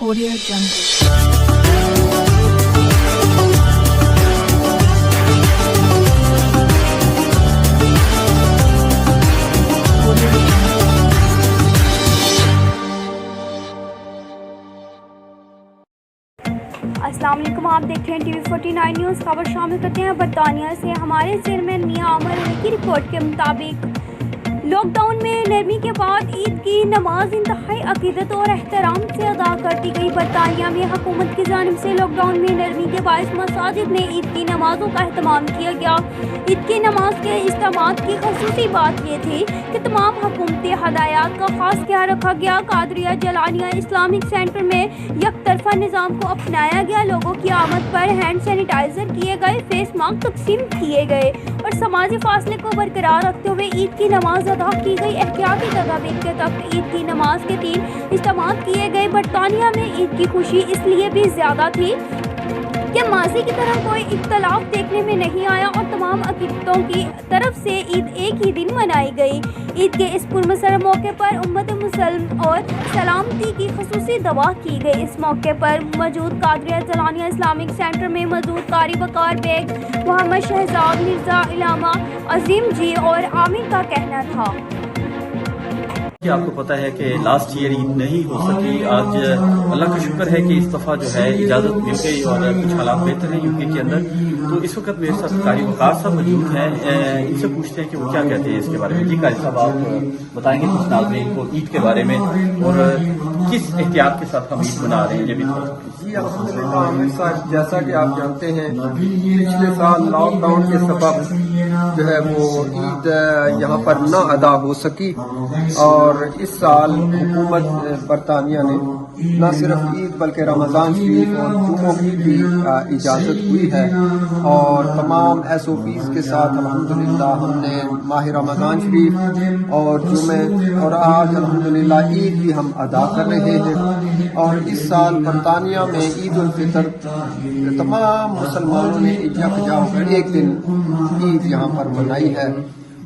Audio Jungle. अस्सलाम वालेकुम, आप देख रहे हैं टीवी 49 न्यूज़। खबर शामिल करते हैं बरतानिया से। हमारे चेयरमैन मियां अमर अली की रिपोर्ट के मुताबिक लॉकडाउन में नरमी के बाद ईद की नमाज इंतहाई अकीदत और एहतराम से अदा कर दी गई। बरतानिया में हुकूमत की जानिब से लॉकडाउन में नरमी के बायस मसाजिद में ईद की नमाजों का अहतमाम किया गया। ईद की नमाज के इज्तिमात की खसूसी बात यह थी कि तमाम हुकूमती हदायत का खास ख्याल रखा गया। कादरिया जलानिया इस्लामिक सेंटर में यकतरफा निज़ाम को अपनाया गया। लोगों की आमद पर हैंड सैनिटाइजर किए गए, फेस मास्क तकसीम किए गए और समाजी फासले को बरकरार रखते हुए ईद की नमाज अदा की गई। एहतियाती तदाबीर के तहत ईद की नमाज के 3 इज्तिमात किए गए। बरतानिया में ईद की खुशी इसलिए भी ज़्यादा थी कि माजी की तरह कोई इख्तलाफ देखने में नहीं आया और तमाम अकीदतों की तरफ से ईद एक ही दिन मनाई गई। ईद के इस पुरमसर मौके पर उम्मत मुसलम और सलामती की खसूसी दवा की गई। इस मौके पर मौजूद कादरिया जलानिया इस्लामिक सेंटर में मौजूद कारी बकार बेग, मोहम्मद शहजाद, मिर्ज़ा इलामा, अजीम जी और आमिर का कहना था कि आपको पता है कि लास्ट ईयर ईद नहीं हो सकी। आज अल्लाह का शुक्र है कि इस दफ़ा जो है इजाज़त मिल गई और कुछ हालात बेहतर हैं यूके के अंदर। तो इस वक्त मेरे साथ कारी वकार साहब मौजूद हैं, इनसे पूछते हैं कि वो क्या कहते हैं इसके बारे में। जी कारी साहब, आप बताएंगे कुछ नाज़रीन को ईद के बारे में और किस एहतियात के साथ हम ईद मना रहे हैं? ये भी जी अल्हम्दुलिल्लाह आमिर साहब, जैसा कि आप जानते हैं पिछले साल लॉकडाउन के सबब जो है वो ईद यहाँ पर न अदा हो सकी और इस साल हुकूमत बरतानिया ने न सिर्फ ईद बल्कि रमज़ान शरीफ और जुम्मों की भी इजाज़त हुई है और तमाम SOPs के साथ अल्हम्दुलिल्लाह हमने माह रमज़ान शरीफ और जुम्मे और आज अल्हम्दुलिल्लाह ईद भी हम अदा कर रहे हैं। और इस साल बरतानिया में ईद उल फितर तमाम मुसलमानों ने यकजा होकर एक दिन ईद यहाँ पर मनाई है।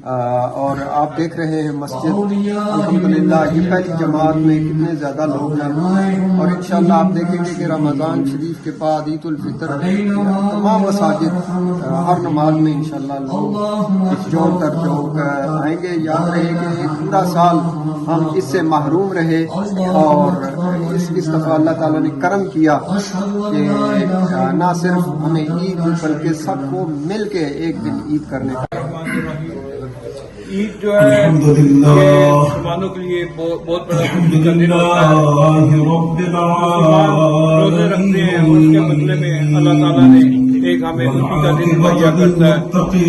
और आप देख रहे हैं मस्जिद अल्हम्दुलिल्लाह ये पहली जमात में कितने ज़्यादा लोग हैं और इंशाअल्लाह आप देखेंगे कि रमज़ान शरीफ के बाद ईद उल फितर तमाम मसाजिद हर नमाज में इंशाअल्लाह लोग जोर दर जोर आएंगे। याद रहे कि पूरा साल हम इससे महरूम रहे और इस दफ़ा अल्लाह ताला ने करम किया कि ना सिर्फ हमें ईद बल्कि सबको मिल के एक दिन ईद करने का। ईद जो है ये मुसलमानों के लिए बहुत बड़ा खुशी का दिन होता है। मुसलमान रोजे रखते हैं, उसके बदले में अल्लाह ताला ने एक हमें खुशी का दिन मुहैया करता है।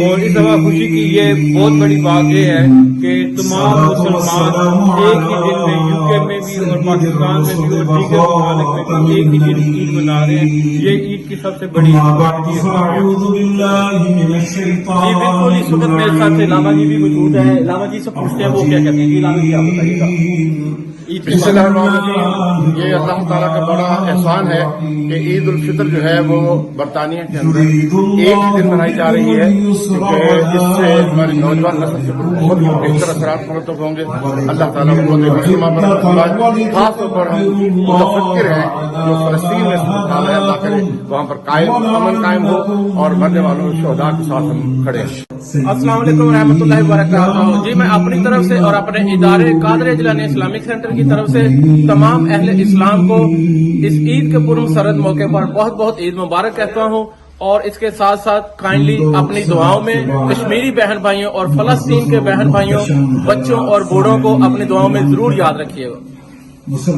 और इस दफा खुशी की ये बहुत बड़ी बात ये है कि तमाम मुसलमान एक ही दिन में यूके में भी और पाकिस्तान में भी और दीगर ममालिक में भी एक ही दिन ईद मना रहे हैं। ये ईद की सबसे बड़ी जी बिल्कुल। इस वक्त मेरे साथ से लामा जी भी मौजूद है। लामा जी से पूछते हैं वो क्या कहते हैं। जी लामा जी, आप बताइएगा। ये अल्लाह ताला का बड़ा एहसान है कि ईद उल फितर जो है वो बरतानिया के अंदर एक ही दिन मनाई जा रही है, क्योंकि इससे हमारी नौजवान नस्ल के बहुत बेहतर असरात मुरतब होंगे। अल्लाह ताला खास तौर पर हम मुतफक्किर हैं जो फलस्तीन में अल्लाह करे वहाँ पर अमन कायम हो और मरने वालों शोहदा के साथ हम खड़े हैं। अस्सलाम वालेकुम रहमतुल्लाहि व बरकातहू। जी मैं अपनी तरफ से और अपने इदारे कादरिया जलानिया इस्लामिक सेंटर की तरफ से तमाम अहले इस्लाम को इस ईद के पुरमसरद मौके पर बहुत बहुत ईद मुबारक कहता हूँ। और इसके साथ साथ काइंडली अपनी दुआओं में कश्मीरी बहन भाइयों और फलस्तीन के बहन भाइयों, बच्चों और बूढ़ों को अपनी दुआओं में जरूर याद रखिएगा।